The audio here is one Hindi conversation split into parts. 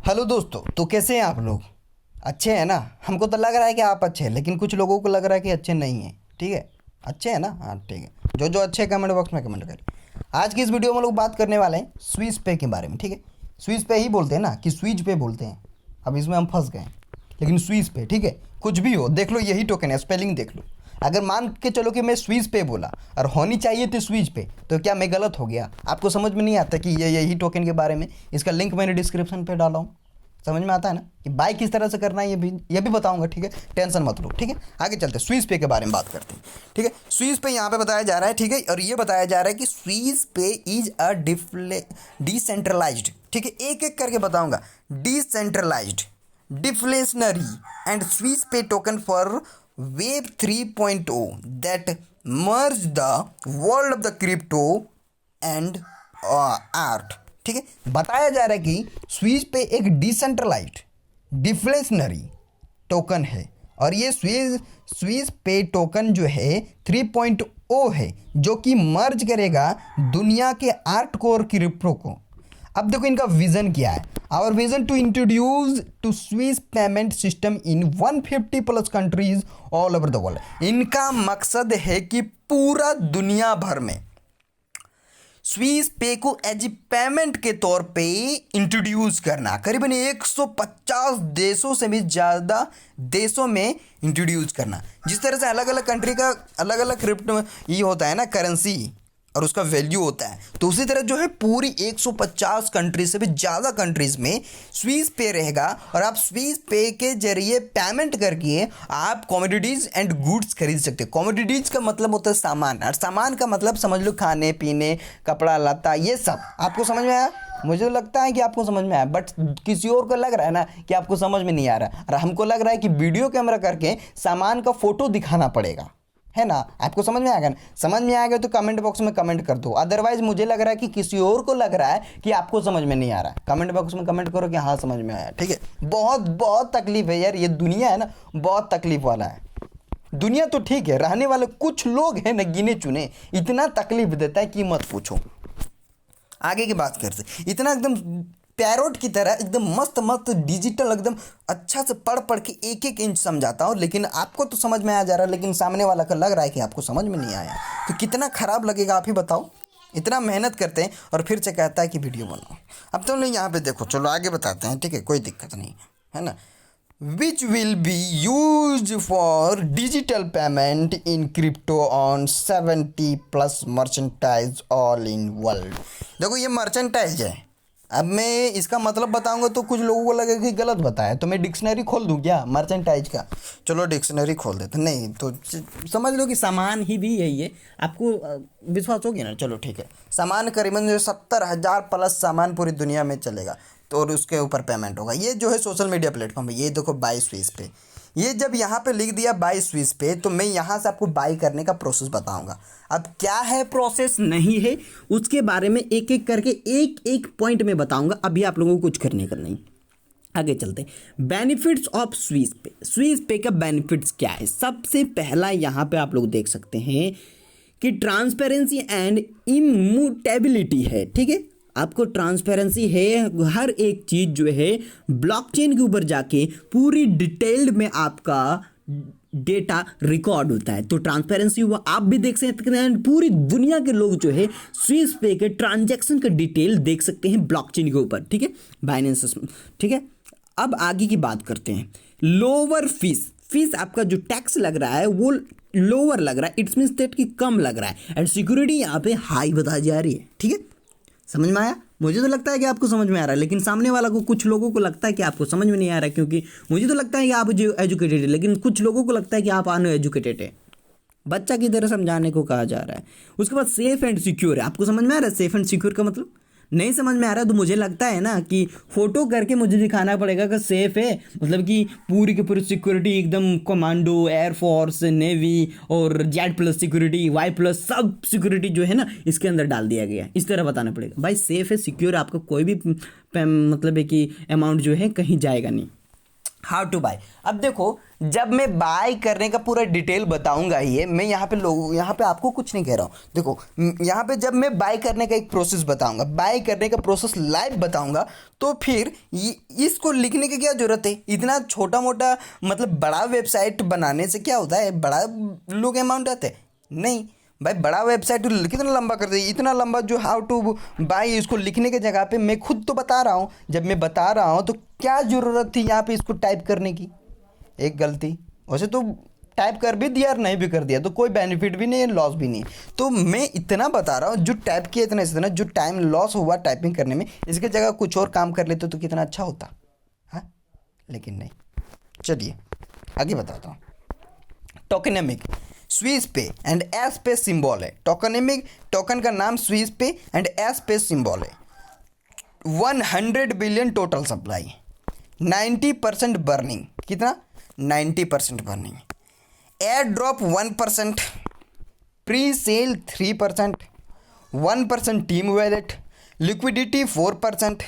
हेलो दोस्तों, तो कैसे हैं आप लोग? अच्छे हैं ना? हमको तो लग रहा है कि आप अच्छे हैं, लेकिन कुछ लोगों को लग रहा है कि अच्छे नहीं हैं। ठीक है, अच्छे हैं ना? हाँ ठीक है। जो जो अच्छे कमेंट बॉक्स में कमेंट करें। आज की इस वीडियो में लोग बात करने वाले हैं स्विस पे के बारे में। ठीक है, स्विस पे ही बोलते हैं ना, कि स्विच पे बोलते हैं। अब इसमें हम फंस गए, लेकिन स्विस पे ठीक है। कुछ भी हो, देख लो यही टोकन है, स्पेलिंग देख लो। अगर मान के चलो कि मैं स्विच पे बोला और होनी चाहिए थी स्विच पे, तो क्या मैं गलत हो गया? आपको समझ में नहीं आता कि ये यही टोकन के बारे में? इसका लिंक मैंने डिस्क्रिप्शन पे डाला हूँ। समझ में आता है ना कि बाय किस तरह से करना है, ये भी बताऊंगा। ठीक है, टेंशन मत लो। ठीक है, आगे चलते हैं, स्विस पे के बारे में बात करते हैं। ठीक है, स्विस पे यहाँ पे बताया जा रहा है। ठीक है, और ये बताया जा रहा है कि स्विस पे इज अ डिसेंट्रलाइज्ड। ठीक है, एक एक करके बताऊंगा। डिसेंट्रलाइज्ड, डिफ्लेशनरी एंड स्विस पे token for web 3.0 that merge the world of the crypto and art. ठीक है, बताया जा रहा है कि स्विच पे एक डिसेंट्रलाइज्ड डिफ्लेशनरी टोकन है, और ये स्विस पे टोकन जो है 3.0 है, जो कि मर्ज करेगा दुनिया के आर्ट को और क्रिप्टो को। अब देखो इनका विजन क्या है। Our vision to introduce to Swiss payment system in 150 plus countries all over the world. इनका मकसद है कि पूरा दुनिया भर में स्विस पे को एज पेमेंट के तौर पे इंट्रोड्यूस करना। करीबन 150 देशों से भी ज़्यादा देशों में इंट्रोड्यूस करना। जिस तरह से अलग अलग कंट्री का अलग अलग क्रिप्टो ये होता है ना, करेंसी, और उसका वैल्यू होता है, तो उसी तरह जो है पूरी 150 कंट्रीज से भी ज़्यादा कंट्रीज में स्विस पे रहेगा। और आप स्विस पे के जरिए पेमेंट करके आप कमोडिटीज़ एंड गुड्स खरीद सकते हो। कमोडिटीज़ का मतलब होता है सामान, और सामान का मतलब समझ लो खाने पीने, कपड़ा लत्ता, ये सब। आपको समझ में आया? मुझे तो लगता है कि आपको समझ में आया, बट किसी और को लग रहा है ना कि आपको समझ में नहीं आ रहा, और हमको लग रहा है कि वीडियो कैमरा करके सामान का फोटो दिखाना पड़ेगा, है ना? आपको समझ में आएगा ना? समझ में आएगा तो कमेंट बॉक्स में कमेंट कर दो। अदरवाइज मुझे लग रहा है कि किसी और को लग रहा है कि आपको समझ में नहीं आ रहा है। कमेंट बॉक्स में कमेंट करो कि हाँ समझ में आया। ठीक है, बहुत बहुत तकलीफ है यार, ये दुनिया है ना, बहुत तकलीफ वाला है। दुनिया तो ठीक है, रहने वाले कुछ लोग हैं ना, गिने चुने, इतना तकलीफ देता है कि मत पूछो। आगे की बात करते, इतना एकदम पैरोट की तरह एकदम मस्त मस्त डिजिटल एकदम अच्छा से पढ़ पढ़ के एक एक इंच समझाता हूँ, लेकिन आपको तो समझ में आ जा रहा है, लेकिन सामने वाला का लग रहा है कि आपको समझ में नहीं आया। तो कितना खराब लगेगा आप ही बताओ। इतना मेहनत करते हैं और फिर से कहता है कि वीडियो बनाओ। अब तो नहीं, यहाँ पे देखो, चलो आगे बताते हैं। ठीक है, कोई दिक्कत नहीं है ना। which will be used for digital payment in crypto on 70 plus merchandise all in world। देखो ये मर्चेंटाइज है। अब मैं इसका मतलब बताऊंगा तो कुछ लोगों को लगेगा कि गलत बताया, तो मैं डिक्शनरी खोल दूं क्या मर्चेंटाइज का? चलो डिक्शनरी खोल देते, नहीं तो समझ लो कि सामान ही भी यही है। आपको विश्वास हो गया ना? चलो ठीक है, सामान करीबन जो 70,000 प्लस सामान पूरी दुनिया में चलेगा, तो और उसके ऊपर पेमेंट होगा। ये जो है सोशल मीडिया प्लेटफॉर्म है, ये देखो बाय स्विस पे। ये जब यहाँ पे लिख दिया बाय स्विस पे, तो मैं यहाँ से आपको बाय करने का प्रोसेस बताऊंगा। अब क्या है प्रोसेस नहीं है, उसके बारे में एक एक करके एक एक पॉइंट में बताऊंगा। अभी आप लोगों को कुछ करने का नहीं। आगे चलते, बेनिफिट्स ऑफ स्विस पे। स्विस पे का बेनिफिट्स क्या है? सबसे पहला यहाँ पे आप लोग देख सकते हैं कि ट्रांसपेरेंसी एंड इम्यूटेबिलिटी है। ठीक है, आपको ट्रांसपेरेंसी है, हर एक चीज जो है ब्लॉकचेन के ऊपर जाके पूरी डिटेल्ड में आपका डेटा रिकॉर्ड होता है। तो ट्रांसपेरेंसी हुआ, आप भी देख सकते हैं, पूरी दुनिया के लोग जो है स्विस पे के ट्रांजैक्शन का डिटेल देख सकते हैं ब्लॉकचेन के ऊपर। ठीक है, बाइनेंस। ठीक है, अब आगे की बात करते हैं। लोअर फीस आपका जो टैक्स लग रहा है वो लोअर लग रहा है, इट्स मीन्स दैट कि कम लग रहा है, एंड सिक्योरिटी यहाँ पे हाई बताई जा रही है। ठीक है, समझ में आया? मुझे तो लगता है कि आपको समझ में आ रहा है, लेकिन सामने वाला को, कुछ लोगों को लगता है कि आपको समझ में नहीं आ रहा है, क्योंकि मुझे तो लगता है कि आप जो एजुकेटेड है, लेकिन कुछ लोगों को लगता है कि आप अनएजुकेटेड है। बच्चा की तरह समझाने को कहा जा रहा है। उसके बाद सेफ एंड सिक्योर है। आपको समझ में आ रहा है सेफ एंड सिक्योर का मतलब? नहीं समझ में आ रहा है तो मुझे लगता है ना कि फोटो करके मुझे दिखाना पड़ेगा कि सेफ है, मतलब कि पूरी की पूरी सिक्योरिटी एकदम कमांडो, एयरफोर्स, नेवी और Z plus security, Y plus सब सिक्योरिटी जो है ना इसके अंदर डाल दिया गया है। इस तरह बताना पड़ेगा भाई सेफ है, सिक्योर, आपका कोई भी मतलब है कि अमाउंट जो है कहीं जाएगा नहीं। How to buy. अब देखो, जब मैं बाय करने का पूरा डिटेल बताऊंगा ही है, मैं यहाँ पे आपको कुछ नहीं कह रहा हूँ। देखो यहाँ पे जब मैं बाय करने का एक प्रोसेस बताऊंगा, बाय करने का प्रोसेस लाइव बताऊंगा, तो फिर इसको लिखने की क्या जरूरत है? इतना छोटा मोटा मतलब बड़ा वेबसाइट बनाने से क्या होता है? बड़ा लोग अमाउंट आते हैं? नहीं भाई, बड़ा वेबसाइट कितना लंबा कर दे, इतना लंबा जो हाउ टू बाय इसको लिखने के जगह पे मैं खुद तो बता रहा हूँ। जब मैं बता रहा हूँ तो क्या ज़रूरत थी यहाँ पे इसको टाइप करने की? एक गलती। वैसे तो टाइप कर भी दिया और नहीं भी कर दिया तो कोई बेनिफिट भी नहीं है, लॉस भी नहीं है। तो मैं इतना बता रहा हूँ, जो टाइप किया इतना इतना जो टाइम लॉस हुआ टाइपिंग करने में, इसके जगह कुछ और काम कर लेते तो कितना अच्छा होता। हाँ, लेकिन नहीं। चलिए आगे बताता हूँ। टोकेनेमिक स्विस पे एंड एस पे सिंबल है। टोकेनेमिक, टोकन का नाम स्विस पे एंड एस पे सिंबल है। 100 बिलियन टोटल सप्लाई, 90% बर्निंग। कितना? 90% burning. Airdrop 1%, pre sale 3%, 1% team wallet, liquidity 4%,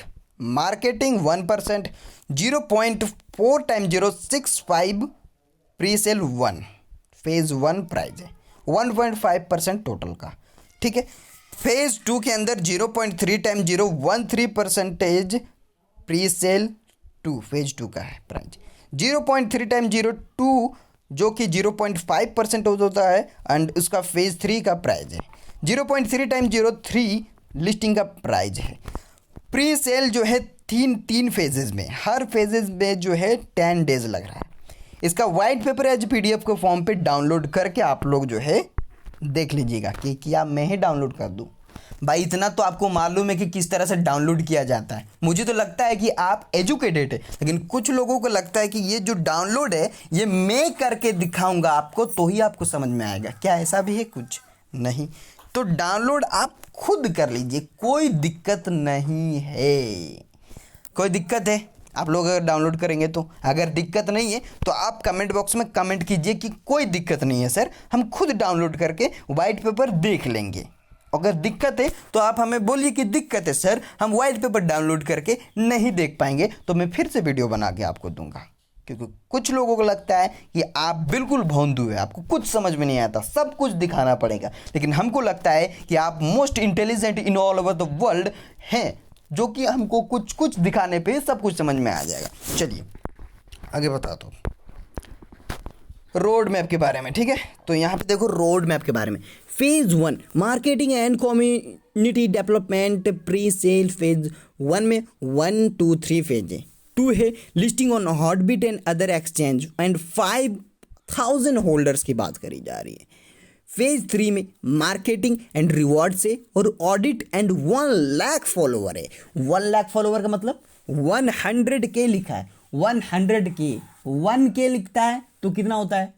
marketing 1%, 0.4 time 065, pre sale 1, phase 1 price है 1.5% टोटल का। ठीक है। फेज़ 2 के अंदर 0.3 टाइम 013% प्री सेल 2, फेज़ 2 का है प्राइज। 0.3 टाइम 02 जो कि 0.5% होता है एंड उसका फेज़ 3 का प्राइज है। 0.3 टाइम 03 लिस्टिंग का प्राइज है। प्री सेल जो है तीन फेजेज में, हर फेजेज में जो है 10 डेज लग रहा है। इसका वाइट पेपर एज पीडीएफ को फॉर्म पे डाउनलोड करके आप लोग जो है देख लीजिएगा कि क्या मैं ही डाउनलोड कर दूं। भाई इतना तो आपको मालूम है कि किस तरह से डाउनलोड किया जाता है। मुझे तो लगता है कि आप एजुकेटेड है, लेकिन कुछ लोगों को लगता है कि ये जो डाउनलोड है ये मैं करके दिखाऊंगा आपको तो ही आपको समझ में आएगा। क्या ऐसा भी है? कुछ नहीं। तो डाउनलोड आप खुद कर लीजिए, कोई दिक्कत नहीं है। कोई दिक्कत है? आप लोग अगर डाउनलोड करेंगे तो। अगर दिक्कत नहीं है तो आप कमेंट बॉक्स में कमेंट कीजिए कि कोई दिक्कत नहीं है सर, हम खुद डाउनलोड करके वाइट पेपर देख लेंगे। अगर दिक्कत है तो आप हमें बोलिए कि दिक्कत है सर, हम वाइट पेपर डाउनलोड करके नहीं देख पाएंगे, तो मैं फिर से वीडियो बना के आपको दूंगा। क्योंकि कुछ लोगों को लगता है कि आप बिल्कुल भोंदू है, आपको कुछ समझ में नहीं आता, सब कुछ दिखाना पड़ेगा। लेकिन हमको लगता है कि आप most intelligent in all over the world हैं, जो कि हमको कुछ कुछ दिखाने पे सब कुछ समझ में आ जाएगा। चलिए आगे बताता हूँ रोड मैप के बारे में। ठीक है, तो यहाँ पे देखो रोड मैप के बारे में। Phase 1 marketing and community development pre sale. Phase 1 में 1 2 3 फेज है। 2 है listing on Hotbit and other exchange and 5000 holders की बात करी जा रही है। फेज 3 में मार्केटिंग एंड रिवॉर्ड से और ऑडिट एंड 1 लाख फॉलोवर है। 1 लाख फॉलोवर का मतलब 100K लिखा है। 100K 1K लिखता है तो कितना होता है?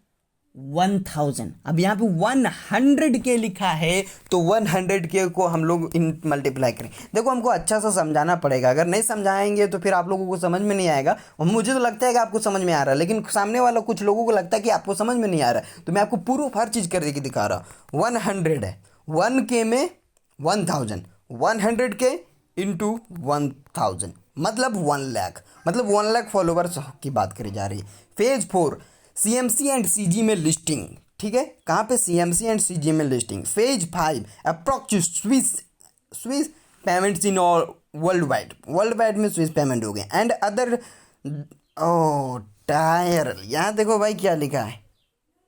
1000। अब यहाँ पे 100K लिखा है तो 100K को हम लोग इन मल्टीप्लाई करें। देखो हमको अच्छा सा समझाना पड़ेगा, अगर नहीं समझाएंगे तो फिर आप लोगों को समझ में नहीं आएगा। और मुझे तो लगता है कि आपको समझ में आ रहा है, लेकिन सामने वाला कुछ लोगों को लगता है कि आपको समझ में नहीं आ रहा है। तो मैं आपको प्रूफ हर चीज़ करके दिखा रहा हूँ। 100 है, 1K में 1000, 100K इंटू 1000 मतलब 1 लाख, मतलब 1 लाख फॉलोवर्स की बात करी जा रही है। फेज 4 CMC एंड CG में लिस्टिंग। ठीक है, कहाँ पे? CMC एंड CG में listing. Phase 5 approx Swiss payments in all world wide में स्विस पेमेंट हो गए एंड अदर। ओ टायरल, यहाँ देखो भाई क्या लिखा है,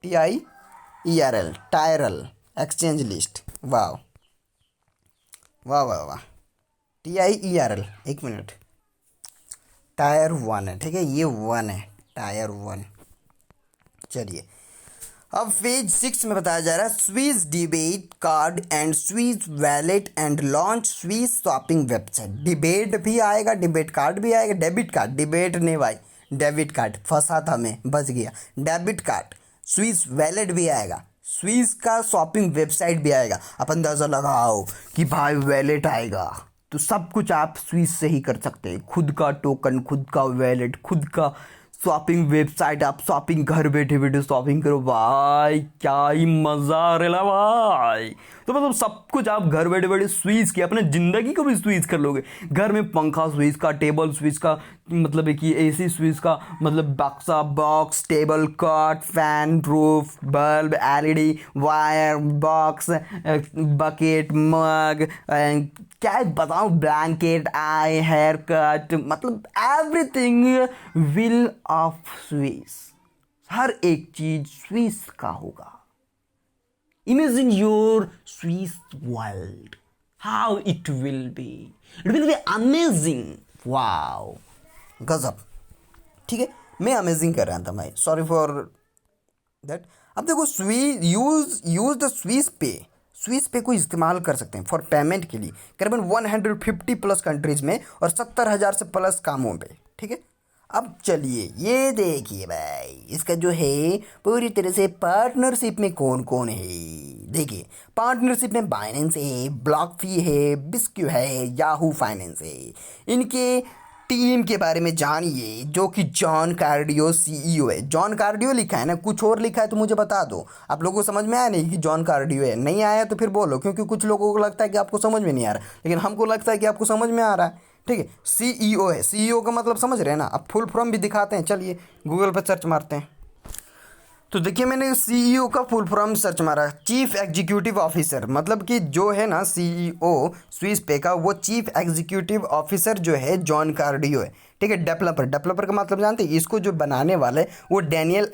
TIERL टायरल एक्सचेंज लिस्ट। वाह वाह वाह वाह, TIERL। एक मिनट, टायर 1 है। ठीक है, ये 1 है, टायर 1। चलिए अब फेज 6 में बताया जा रहा है Swiss debate card and Swiss wallet and launch Swiss shopping website. Debate भी आएगा, डिबेट कार्ड भी आएगा, डेबिट कार्ड, डिबेट नहीं भाई, डेबिट कार्ड फंसा था मैं, बच गया। डेबिट कार्ड, स्विस वैलेट भी आएगा, स्विस का शॉपिंग वेबसाइट भी आएगा। आप अंदाज़ा लगाओ कि भाई वैलेट आएगा तो सब कुछ आप स्विस से ही कर सकते हैं। खुद का टोकन, खुद का वैलेट, खुद का शॉपिंग वेबसाइट, आप शॉपिंग घर बैठे बैठे शॉपिंग करो भाई, क्या ही मज़ा आ रहा भाई। तो मतलब सब कुछ आप घर बैठे बैठे स्विच के अपने ज़िंदगी को भी स्विच कर लोगे। घर में पंखा स्विच का, टेबल स्विच का, मतलब एक ये एसी स्विच का, मतलब बक्सा, box, table, cot, fan, roof, bulb, LED, wire, box, bucket, mug, क्या बताऊँ, ब्लैंकेट, आई, हेयर कट, मतलब एवरीथिंग विल ऑफ स्विस। हर एक चीज स्विस का होगा। Imagine your switch world, how it will be amazing. Wow, गजब। ठीक है, मैं अमेजिंग कर रहा था भाई, सॉरी फॉर दैट। अब देखो, यूज द स्विस पे को इस्तेमाल कर सकते हैं फॉर पेमेंट के लिए करीबन 150 प्लस कंट्रीज में और 70,000 से प्लस कामों पे। ठीक है, अब चलिए ये देखिए भाई, इसका जो है पूरी तरह से पार्टनरशिप में कौन कौन है। देखिए, पार्टनरशिप में बाइनेंस है, ब्लॉकफी है, बिस्क्यू है, याहू फाइनेंस है। इनके टीम के बारे में जानिए, जो कि जॉन कार्डियो सीईओ है। जॉन कार्डियो लिखा है ना, कुछ और लिखा है तो मुझे बता दो। आप लोगों को समझ में आया नहीं कि जॉन कार्डियो है? नहीं आया तो फिर बोलो, क्योंकि कुछ लोगों को लगता है कि आपको समझ में नहीं आ रहा, लेकिन हमको लगता है कि आपको समझ में आ रहा है। ठीक है, सीईओ है, सीईओ का मतलब समझ रहे हैं ना। अब फुल फॉर्म भी दिखाते हैं, चलिए गूगल पर सर्च मारते हैं। तो देखिए, मैंने सीईओ का फुल फॉर्म सर्च मारा, चीफ एग्जीक्यूटिव ऑफिसर, मतलब कि जो है ना सीईओ स्विस पे का, वो चीफ एग्जीक्यूटिव ऑफिसर जो है जॉन कार्डियो है। ठीक है, डेवलपर का मतलब जानते हैं, इसको जो बनाने वाले वो डैनियल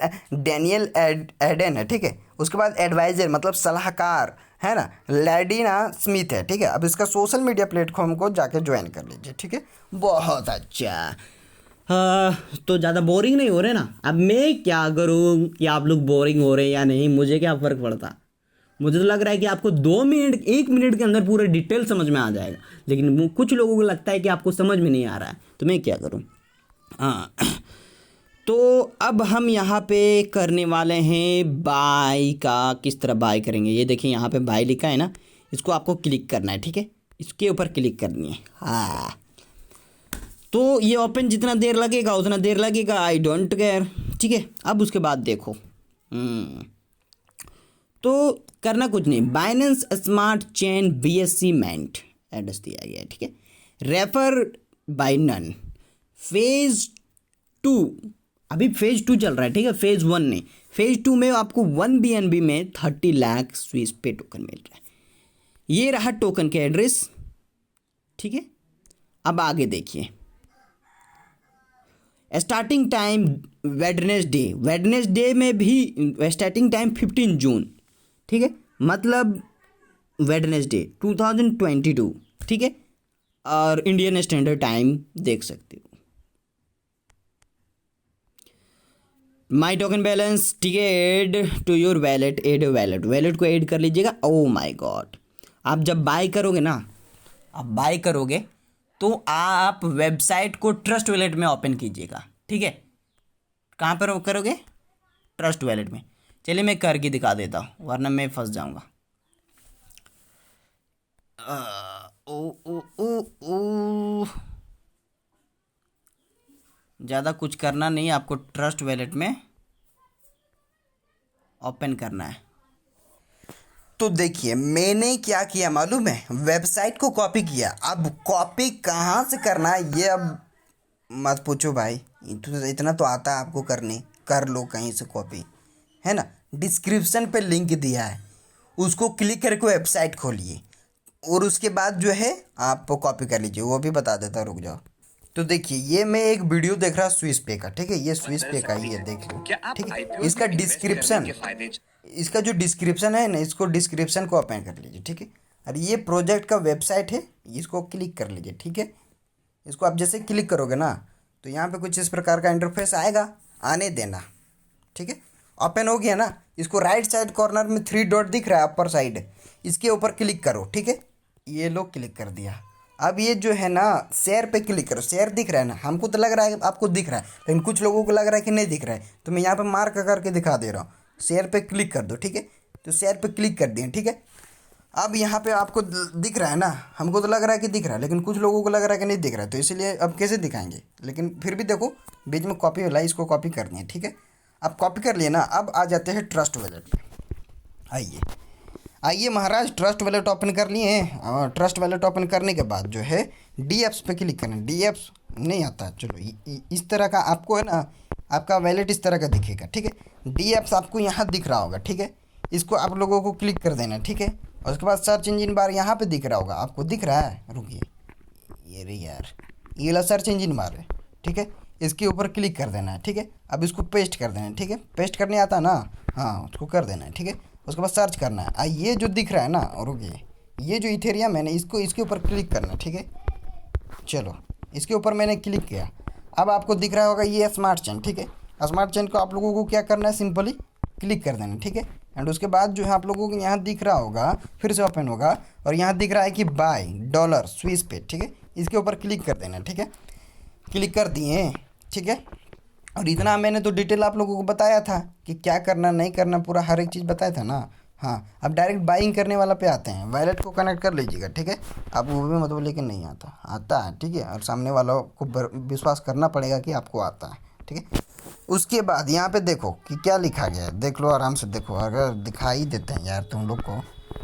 एडन है। ठीक है, उसके बाद एडवाइजर मतलब सलाहकार है ना, लैडिना स्मिथ है। ठीक है, अब इसका सोशल मीडिया प्लेटफॉर्म को जाके ज्वाइन कर लीजिए। ठीक है, बहुत अच्छा। तो ज़्यादा बोरिंग नहीं हो रहे ना? अब मैं क्या करूँ कि आप लोग बोरिंग हो रहे हैं या नहीं, मुझे क्या फ़र्क पड़ता। मुझे तो लग रहा है कि आपको 2 मिनट 1 मिनट के अंदर पूरा डिटेल समझ में आ जाएगा, लेकिन कुछ लोगों को लगता है कि आपको समझ में नहीं आ रहा है, तो मैं क्या करूँ। हाँ, तो अब हम यहाँ पे करने वाले हैं बाय का। किस तरह बाय करेंगे, ये देखिए यहाँ पे बाय लिखा है ना, इसको आपको क्लिक करना है। ठीक है, इसके ऊपर क्लिक करनी है। हाँ, तो ये ओपन जितना देर लगेगा उतना देर लगेगा, आई डोंट केयर। ठीक है, अब उसके बाद देखो, तो करना कुछ नहीं, बाइनेंस स्मार्ट चेन BSC मेंट एड्रेस दिया गया है। ठीक है, रेफर बाय नन, फेज 2, अभी फेज 2 चल रहा है। ठीक है, फेज 1 नहीं, फेज 2 में आपको 1 BNB में 30 लाख स्विस पे टोकन मिल रहा है। ये रहा टोकन के एड्रेस। ठीक है, अब आगे देखिए, स्टार्टिंग टाइम वेडनेसडे में भी स्टार्टिंग टाइम 15 जून। ठीक है, मतलब वेडनेसडे 2022। ठीक है, और इंडियन स्टैंडर्ड टाइम देख सकते हो। माई टोकन बैलेंस, ठीक है, add to your wallet, wallet को ऐड कर लीजिएगा। ओ माय गॉड, आप जब बाय करोगे ना, तो आप वेबसाइट को ट्रस्ट वैलेट में ओपन कीजिएगा। ठीक है, कहाँ पर करोगे? ट्रस्ट वैलेट में। चलिए मैं करके दिखा देता हूँ, वरना मैं फंस जाऊँगा। ज़्यादा कुछ करना नहीं, आपको ट्रस्ट वैलेट में ओपन करना है। तो देखिए, मैंने क्या किया मालूम है, वेबसाइट को कॉपी किया। अब कॉपी कहाँ से करना है ये अब मत पूछो भाई, इतना तो आता है आपको करने, कर लो कहीं से कॉपी, है ना। डिस्क्रिप्शन पे लिंक दिया है, उसको क्लिक करके वेबसाइट खोलिए और उसके बाद जो है आप कॉपी कर लीजिए। वो भी बता देता, रुक जाओ। तो देखिए, ये मैं एक वीडियो देख रहा स्विस पे का। ठीक है, ये स्विस पे का ही है, देख लो। ठीक है, इसका जो डिस्क्रिप्शन है ना, इसको डिस्क्रिप्शन को ओपन कर लीजिए। ठीक है, और ये प्रोजेक्ट का वेबसाइट है, इसको क्लिक कर लीजिए। ठीक है, इसको आप जैसे क्लिक करोगे ना, तो यहाँ पे कुछ इस प्रकार का इंटरफेस आएगा, आने देना। ठीक है, ओपन हो गया ना, इसको राइट साइड कॉर्नर में 3 डॉट दिख रहा है अपर साइड, इसके ऊपर क्लिक करो। ठीक है, ये लो क्लिक कर दिया। अब ये जो है ना, शेयर पे क्लिक करो। शेयर दिख रहा है ना, हमको तो लग रहा है आपको दिख रहा है, लेकिन कुछ लोगों को लग रहा है कि नहीं दिख रहा है, तो मैं यहाँ पे मार्क करके दिखा दे रहा हूँ। शेयर पे क्लिक कर दो। ठीक है, तो शेयर पे क्लिक कर दिए। ठीक है, अब यहाँ पे आपको दिख रहा है ना, हमको तो लग रहा है कि दिख रहा है, लेकिन कुछ लोगों को लग रहा है कि नहीं दिख रहा है, तो इसीलिए अब कैसे दिखाएंगे। लेकिन फिर भी देखो बीच में कॉपी वाला, इसको कॉपी करनी है, ठीक है। अब कॉपी कर लिए ना, अब आ जाते हैं ट्रस्ट वॉलेट पे। आइए आइए महाराज, ट्रस्ट वॉलेट ओपन कर लिए हैं। और ट्रस्ट वॉलेट ओपन करने के बाद जो है डी एप्स पे क्लिक करना है। डी एप्स नहीं आता, चलो इस तरह का आपको है ना, आपका वॉलेट इस तरह का दिखेगा, ठीक है। डी एप्स आपको यहाँ दिख रहा होगा, ठीक है। इसको आप लोगों को क्लिक कर देना, ठीक है। और उसके बाद सर्च इंजन बार यहाँ पे दिख रहा होगा, आपको दिख रहा है, रुकिए, ये रे यार, ये वाला सर्च इंजन बार है, ठीक है। इसके ऊपर क्लिक कर देना है, ठीक है। अब इसको पेस्ट कर देना है, ठीक है। पेस्ट करने आता ना, हाँ उसको कर देना है, ठीक है। उसके बाद सर्च करना है। ये जो दिख रहा है ना, रुकिए, ये जो इथेरियम है ना, इसको इसके ऊपर क्लिक करना है, ठीक है। चलो इसके ऊपर मैंने क्लिक किया। अब आपको दिख रहा होगा ये स्मार्ट चेन, ठीक है। स्मार्ट चेन को आप लोगों को क्या करना है, सिंपली क्लिक कर देना, ठीक है। एंड उसके बाद जो है आप लोगों को यहाँ दिख रहा होगा, फिर से ओपन होगा और यहाँ दिख रहा है कि बाय डॉलर स्विस पे, ठीक है। इसके ऊपर क्लिक कर देना, ठीक है। क्लिक कर दिए, ठीक है। और इतना मैंने तो डिटेल आप लोगों को बताया था कि क्या करना नहीं करना, पूरा हर एक चीज़ बताया था ना। हाँ, अब डायरेक्ट बाइंग करने वाला पे आते हैं। वॉलेट को कनेक्ट कर लीजिएगा, ठीक है। अब वो भी मतलब लेकिन नहीं आता है, ठीक है। और सामने वालों को विश्वास करना पड़ेगा कि आपको आता है, ठीक है। उसके बाद यहाँ पे देखो कि क्या लिखा गया है, देख लो आराम से देखो, अगर दिखाई देते हैं यार तुम लोग को।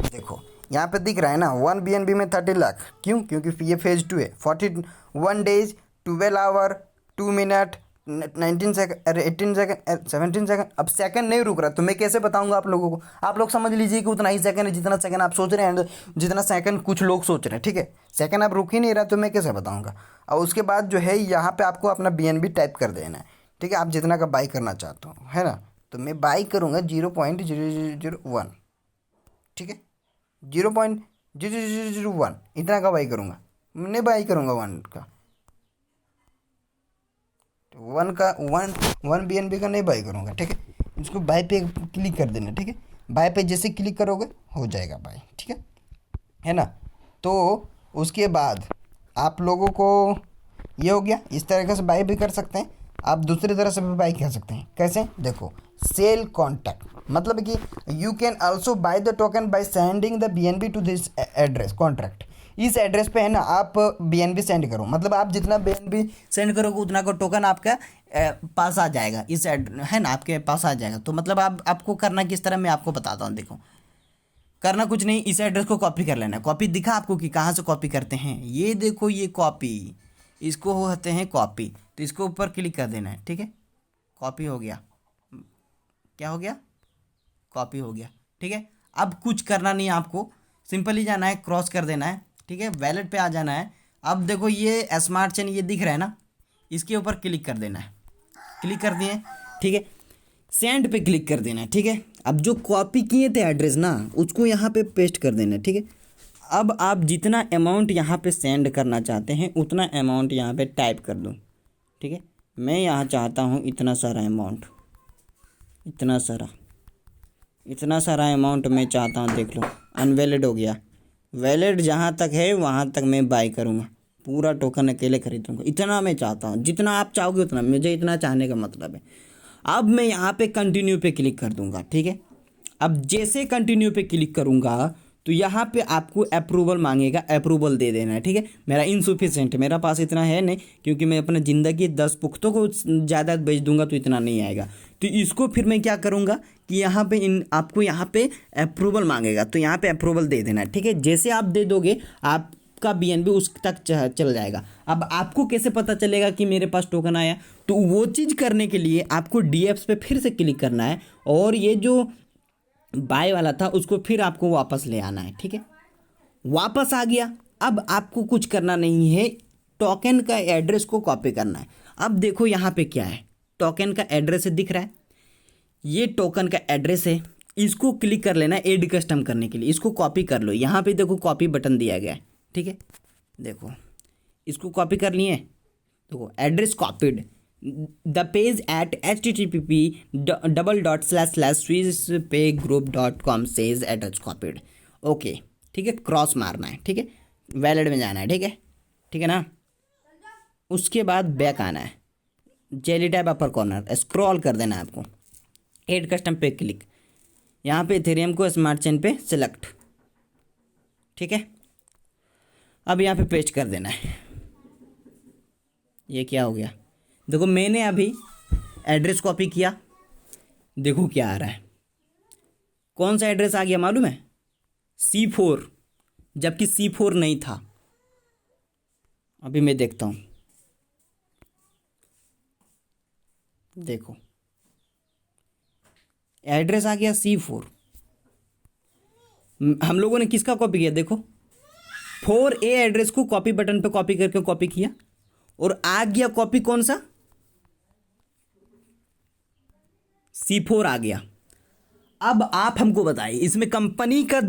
देखो यहाँ पे दिख रहा है ना, 1 BNB में 30 लाख। क्यों? क्योंकि ये फेज़ 2 है। 41 days 12 hour 2 minute 19 second 18 second 17 second. अब सेकंड नहीं रुक रहा, तो मैं कैसे बताऊंगा आप लोगों को? आप लोग समझ लीजिए कि उतना ही सेकंड है जितना सेकंड आप सोच रहे हैं, जितना सेकंड कुछ लोग सोच रहे हैं, ठीक है। सेकंड आप रुक ही नहीं रहा, तो मैं कैसे बताऊंगा? और उसके बाद जो है यहाँ पे आपको अपना BNB टाइप कर देना है, ठीक है। आप जितना का बाई करना चाहते हो, है ना। तो मैं बाई करूँगा 0.0001, ठीक है। 0.0001 इतना का बाई करूँगा, नहीं बाई करूँगा 1 का, तो 1 BNB का नहीं बाई करूँगा, ठीक है। इसको बाई पे क्लिक कर देना, ठीक है। बाई पे जैसे क्लिक करोगे हो जाएगा बाई, ठीक है ना। तो उसके बाद आप लोगों को ये हो गया, इस तरीके से बाई भी कर सकते हैं। आप दूसरी तरह से भी बाई कर सकते हैं। कैसे? देखो, सेल कॉन्टैक्ट, मतलब कि you can also buy the token by sending the BNB to this address contract. इस एड्रेस पे है ना आप BNB सेंड करो, मतलब आप जितना BNB सेंड करोगे उतना का टोकन आपका पास आ जाएगा, इस है ना, आपके पास आ जाएगा। तो मतलब आपको करना किस तरह, मैं आपको बताता हूँ। देखो, करना कुछ नहीं, इस एड्रेस को कॉपी कर लेना है। कॉपी दिखा आपको कि कहाँ से कॉपी करते हैं? ये देखो, ये कॉपी, इसको होते हैं कॉपी। तो इसको ऊपर क्लिक कर देना है, ठीक है। कॉपी हो गया, क्या हो गया? कॉपी हो गया, ठीक है। अब कुछ करना नहीं है आपको, सिंपली जाना है, क्रॉस कर देना है, ठीक है। वैलेट पे आ जाना है। अब देखो ये स्मार्ट चेन ये दिख रहा है ना, इसके ऊपर क्लिक कर देना है। क्लिक कर दिए, ठीक है। सेंड पे क्लिक कर देना है, ठीक है। अब जो कॉपी किए थे एड्रेस ना, उसको यहाँ पे पेस्ट कर देना है, ठीक है। अब आप जितना अमाउंट यहाँ पे सेंड करना चाहते हैं उतना अमाउंट यहाँ पे टाइप कर दो, ठीक है। मैं यहाँ चाहता हूँ इतना सारा अमाउंट, इतना सारा अमाउंट मैं चाहता हूँ। देख लो, अनवैलिड हो गया। वैलिड जहाँ तक है वहाँ तक मैं बाय करूँगा, पूरा टोकन अकेले खरीदूँगा। इतना मैं चाहता हूँ, जितना आप चाहोगे उतना, मुझे इतना चाहने का मतलब है। अब मैं यहाँ पे कंटिन्यू पे क्लिक कर दूँगा, ठीक है। अब जैसे कंटिन्यू पे क्लिक करूँगा तो यहाँ पे आपको अप्रूवल मांगेगा, अप्रूवल दे देना है, ठीक है। मेरा इनसफिशेंट, मेरा पास इतना है नहीं, क्योंकि मैं अपना ज़िंदगी 10 पुख्तों को ज़्यादा बेच दूंगा तो इतना नहीं आएगा। तो इसको फिर मैं क्या करूँगा कि यहाँ पे आपको यहाँ पे अप्रूवल मांगेगा, तो यहाँ पे अप्रूवल दे देना है, ठीक है। जैसे आप दे दोगे आपका BNB उस तक चल जाएगा। अब आपको कैसे पता चलेगा कि मेरे पास टोकन आया? तो वो चीज़ करने के लिए आपको DApps पे फिर से क्लिक करना है, और ये जो बाय वाला था उसको फिर आपको वापस ले आना है, ठीक है। वापस आ गया। अब आपको कुछ करना नहीं है, टोकन का एड्रेस को कॉपी करना है। अब देखो यहाँ पे क्या है, टोकन का एड्रेस दिख रहा है, ये टोकन का एड्रेस है। इसको क्लिक कर लेना ऐड कस्टम करने के लिए, इसको कॉपी कर लो। यहाँ पे देखो कॉपी बटन दिया गया है, ठीक है। देखो, इसको कॉपी कर लिए, देखो address copied, the page eight http://swisspaygroup.com says address copied. Okay, ठीक है। क्रॉस मारना है, ठीक है। वैलेट में जाना है, ठीक है, ठीक है ना। उसके बाद बैक आना है, जेली टैब अपर कॉर्नर स्क्रॉल कर देना है आपको, ऐड कस्टम पे क्लिक। यहाँ पे इथेरियम को स्मार्ट चेन पे सिलेक्ट, ठीक है, अब यहाँ पे पेस्ट कर देना है। ये क्या हो गया, देखो मैंने अभी एड्रेस कॉपी किया, देखो क्या आ रहा है, कौन सा एड्रेस आ गया मालूम है, C4, जबकि C4 नहीं था। अभी मैं देखता हूँ, देखो एड्रेस आ गया C4। हम लोगों ने किसका कॉपी किया, देखो 4A एड्रेस को कॉपी बटन पे कॉपी करके कॉपी किया, और आ गया कॉपी कौन सा, C4 आ गया। अब आप हमको बताइए, इसमें कंपनी का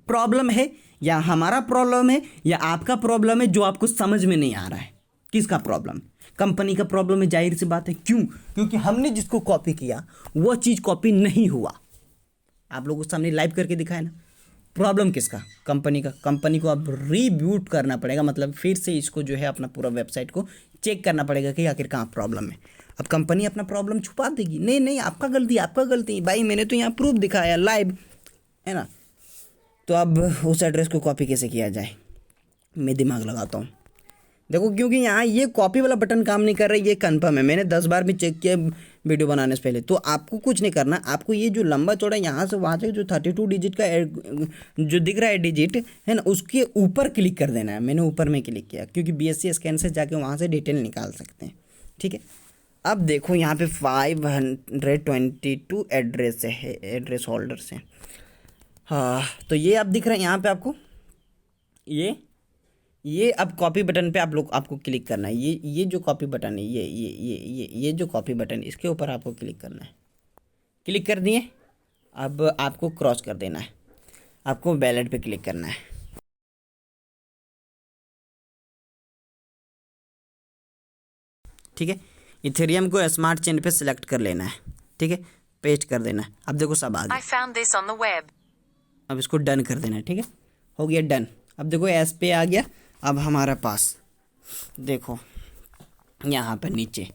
प्रॉब्लम है या हमारा प्रॉब्लम है या आपका प्रॉब्लम है, जो आपको समझ में नहीं आ रहा है। किसका प्रॉब्लम, कंपनी का प्रॉब्लम है, जाहिर सी बात है। क्यों, क्योंकि हमने जिसको कॉपी किया वो चीज़ कॉपी नहीं हुआ। आप लोगों के सामने लाइव करके दिखाया ना। प्रॉब्लम किसका, कंपनी का। कंपनी को अब रीबूट करना पड़ेगा, मतलब फिर से इसको जो है अपना पूरा वेबसाइट को चेक करना पड़ेगा कि आखिर कहाँ प्रॉब्लम है। अब कंपनी अपना प्रॉब्लम छुपा देगी, नहीं नहीं आपका गलती, आपका गलती भाई, मैंने तो यहाँ प्रूफ दिखाया लाइव, है ना। तो अब उस एड्रेस को कॉपी कैसे किया जाए, मैं दिमाग लगाता हूँ। देखो क्योंकि यहाँ ये कॉपी वाला बटन काम नहीं कर रहा है, ये कन्फर्म है, मैंने 10 बार भी चेक किया वीडियो बनाने से पहले। तो आपको कुछ नहीं करना, आपको ये जो लंबा चौड़ा यहाँ से वहाँ से जो 32 डिजिट का जो दिख रहा है डिजिट, है ना, उसके ऊपर क्लिक कर देना है। मैंने ऊपर में क्लिक किया क्योंकि BSC स्कैन से जाके वहाँ से डिटेल निकाल सकते हैं, ठीक है। अब देखो यहाँ पे 522 एड्रेस है, एड्रेस होल्डर्स हैं। हाँ, तो ये अब दिख रहा है यहाँ पे आपको, ये अब कॉपी बटन पे आप लोग आपको क्लिक करना है। ये जो कॉपी बटन है, ये जो कॉपी बटन, इसके ऊपर आपको क्लिक करना है। क्लिक कर दिए, अब आपको क्रॉस कर देना है, आपको वैलेट पे क्लिक करना है। ठीक है, इथेरियम को स्मार्ट चेन पे सिलेक्ट कर लेना है, ठीक है, पेस्ट कर देना है। अब देखो सब आ गया, अब इसको डन कर देना है, ठीक है, हो गया डन। अब देखो एस पे आ गया। अब हमारे पास देखो यहाँ पर नीचे,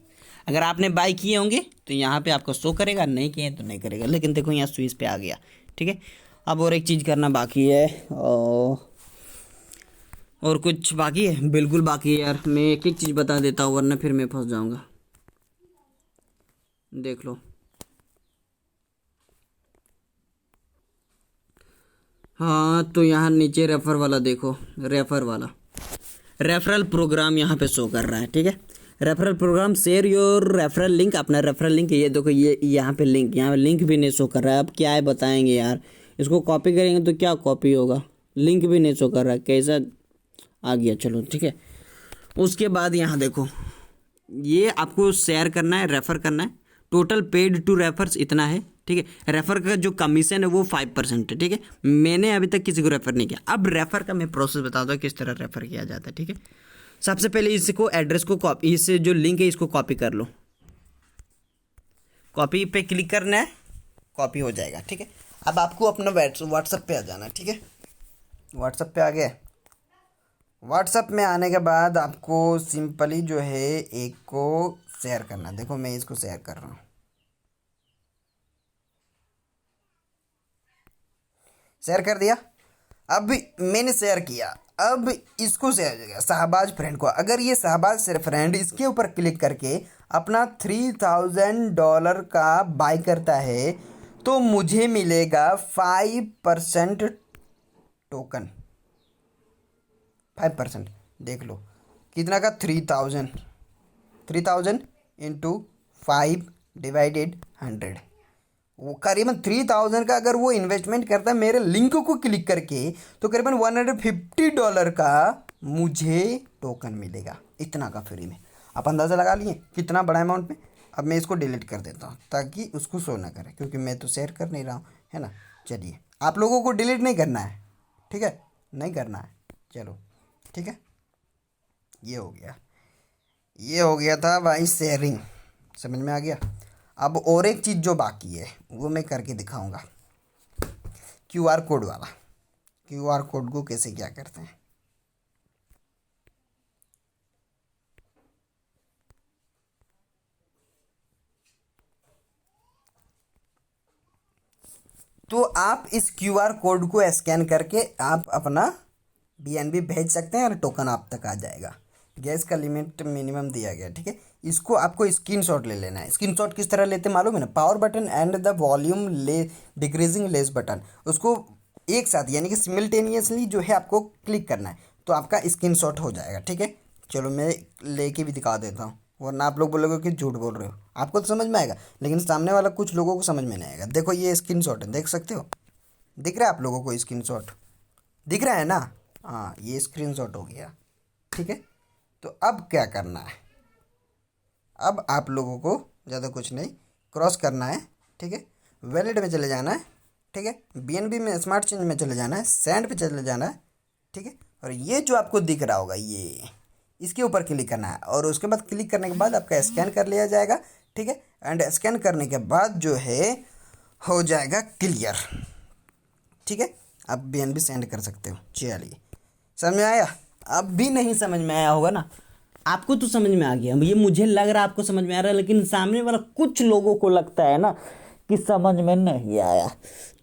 अगर आपने बाय किए होंगे तो यहाँ पे आपको शो करेगा, नहीं किए तो नहीं करेगा, लेकिन देखो यहाँ स्विच पे आ गया, ठीक है। अब और एक चीज़ करना बाकी है, और कुछ बाकी है, बिल्कुल बाकी है यार। मैं एक एक चीज़ बता देता हूँ वरना फिर मैं फंस जाऊँगा। देख लो, हाँ, तो यहाँ नीचे रेफर वाला देखो, रेफर वाला रेफरल प्रोग्राम यहाँ पे शो कर रहा है, ठीक है। Referral program, share your referral link, अपना रेफरल लिंक, ये देखो ये यहाँ पे लिंक, यहाँ पे लिंक भी नहीं शो कर रहा है। अब क्या है बताएंगे यार, इसको कॉपी करेंगे तो क्या कॉपी होगा, लिंक भी नहीं शो कर रहा है, कैसा आ गया, चलो ठीक है। उसके बाद यहाँ देखो, ये आपको शेयर करना है, रेफ़र करना है। टोटल पेड टू रेफर्स इतना है, ठीक है। रेफ़र का जो कमीशन है वो 5% है, ठीक है। मैंने अभी तक किसी को रेफ़र नहीं किया। अब रेफ़र का मैं प्रोसेस बताता हूँ किस तरह रेफ़र किया जाता है, ठीक है। सबसे पहले इसको एड्रेस को कॉपी, इससे जो लिंक है इसको कॉपी कर लो, कॉपी पे क्लिक करना है, कॉपी हो जाएगा, ठीक है। अब आपको अपना व्हाट्सएप पे आ जाना है, ठीक है। व्हाट्सएप पे आ गए। व्हाट्सएप में आने के बाद आपको सिंपली जो है एक को शेयर करना। देखो मैं इसको शेयर कर रहा हूँ, शेयर कर दिया। अब मैंने शेयर किया, अब इसको शेयर हो गया शहबाज फ्रेंड को। अगर ये शहबाज फ्रेंड इसके ऊपर क्लिक करके अपना $3000 का बाय करता है तो मुझे मिलेगा 5% टोकन। 5% देख लो कितना का, 3000 इंटू 5 डिवाइडेड 100, वो करीबन 3000 का अगर वो इन्वेस्टमेंट करता है मेरे लिंक को क्लिक करके तो करीबन $150 का मुझे टोकन मिलेगा, इतना का फ्री में। आप अंदाज़ा लगा लिए कितना बड़ा अमाउंट में। अब मैं इसको डिलीट कर देता हूँ ताकि उसको शो ना करे, क्योंकि मैं तो शेयर कर नहीं रहा हूँ, है ना। चलिए, आप लोगों को डिलीट नहीं करना है, ठीक है, नहीं करना है, चलो ठीक है। ये हो गया, ये हो गया था भाई शेयरिंग, समझ में आ गया। अब और एक चीज़ जो बाकी है वो मैं करके दिखाऊंगा, QR कोड वाला। QR कोड को कैसे क्या करते हैं। तो आप इस क्यूआर कोड को स्कैन करके आप अपना बीएनबी भेज सकते हैं और टोकन आप तक आ जाएगा। गैस का लिमिट मिनिमम दिया गया, ठीक है। इसको आपको स्क्रीनशॉट ले लेना है। स्क्रीनशॉट किस तरह लेते हैं मालूम है ना? Power button and the volume ले डिक्रीजिंग लेस बटन, उसको एक साथ यानी कि सिमिल्टेनियसली जो है आपको क्लिक करना है, तो आपका स्क्रीनशॉट हो जाएगा, ठीक है। चलो मैं लेके भी दिखा देता हूँ, वरना आप लोग बोलोगे कि झूठ बोल रहे हो। आपको तो समझ में आएगा, लेकिन सामने वाला कुछ लोगों को समझ में नहीं आएगा। देखो ये स्क्रीनशॉट है, देख सकते हो? दिख रहा है आप लोगों को स्क्रीनशॉट? दिख रहा है ना? हाँ, ये स्क्रीनशॉट हो गया, ठीक है। तो अब क्या करना है? अब आप लोगों को ज़्यादा कुछ नहीं, क्रॉस करना है, ठीक है। वैलेट में चले जाना है, ठीक है। बीएनबी में स्मार्ट चेंज में चले जाना है, सेंड पे चले जाना है, ठीक है। और ये जो आपको दिख रहा होगा ये, इसके ऊपर क्लिक करना है और उसके बाद क्लिक करने के बाद आपका स्कैन कर लिया जाएगा, ठीक है। एंड स्कैन करने के बाद जो है हो जाएगा क्लियर, ठीक है। आप बीएनबी सेंड कर सकते हो। चलिए, समझ में आया? अब भी नहीं समझ में आया होगा ना? आपको तो समझ में आ गया, ये मुझे लग रहा है आपको समझ में आ रहा है, लेकिन सामने वाला कुछ लोगों को लगता है ना कि समझ में नहीं आया।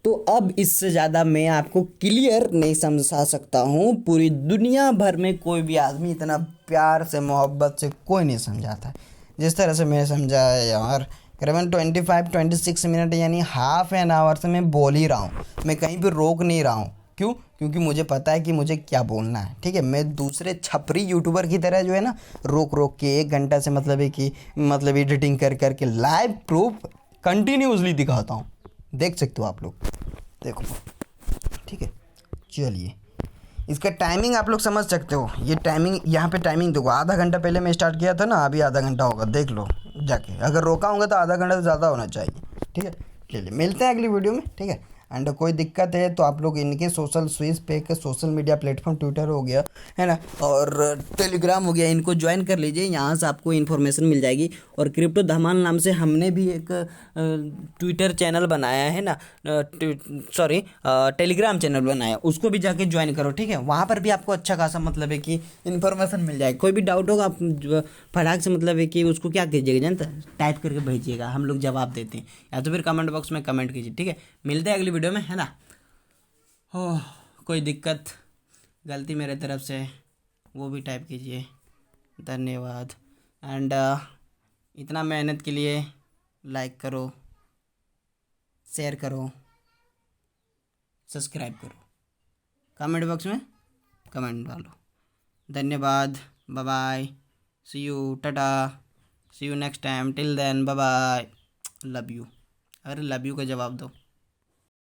तो अब इससे ज़्यादा मैं आपको क्लियर नहीं समझा सकता हूँ। पूरी दुनिया भर में कोई भी आदमी इतना प्यार से मोहब्बत से कोई नहीं समझाता जिस तरह से मैं समझा है यार। करीबन 25-26 मिनट यानी हाफ एन आवर से मैं बोल ही रहा हूँ, मैं कहीं भी रोक नहीं रहा हूँ। क्यों? क्योंकि मुझे पता है कि मुझे क्या बोलना है, ठीक है। मैं दूसरे छपरी यूट्यूबर की तरह जो है ना रोक रोक के 1 घंटा से मतलब है कि मतलब एडिटिंग कर करके लाइव प्रूफ कंटिन्यूसली दिखाता हूँ। देख सकते हो आप लोग, देखो, ठीक है। चलिए, इसका टाइमिंग आप लोग समझ सकते हो। ये टाइमिंग, यहाँ पे टाइमिंग देखो, आधा घंटा पहले मैं स्टार्ट किया था ना, अभी आधा घंटा होगा, देख लो जाके। अगर रोका होगा तो आधा घंटा से ज़्यादा होना चाहिए, ठीक है। चलिए, मिलते हैं अगली वीडियो में, ठीक है। एंड कोई दिक्कत है तो आप लोग इनके सोशल स्विस पे के सोशल मीडिया प्लेटफॉर्म, ट्विटर हो गया है ना, और टेलीग्राम हो गया, इनको ज्वाइन कर लीजिए। यहाँ से आपको इन्फॉर्मेशन मिल जाएगी। और क्रिप्टो धमाल नाम से हमने भी एक ट्विटर चैनल बनाया है ना, सॉरी टेलीग्राम चैनल बनाया, उसको भी जाके ज्वाइन करो, ठीक है। वहाँ पर भी आपको अच्छा खासा मतलब है कि इन्फॉर्मेशन मिल जाएगी। कोई भी डाउट होगा आप फटाक से मतलब है कि उसको क्या कीजिएगा जानते हैं, टाइप करके भेजिएगा, हम लोग जवाब देते हैं, या तो फिर कमेंट बॉक्स में कमेंट कीजिए, ठीक है। मिलते हैं अगली वीडियो में, है ना। हो कोई दिक्कत गलती मेरे तरफ से वो भी टाइप कीजिए। धन्यवाद। एंड इतना मेहनत के लिए लाइक करो, शेयर करो, सब्सक्राइब करो, कमेंट बॉक्स में कमेंट डालो। धन्यवाद, बाय बाय, सी यू, टाटा, see you next time, till then bye bye, love you. अरे लव यू का जवाब दो।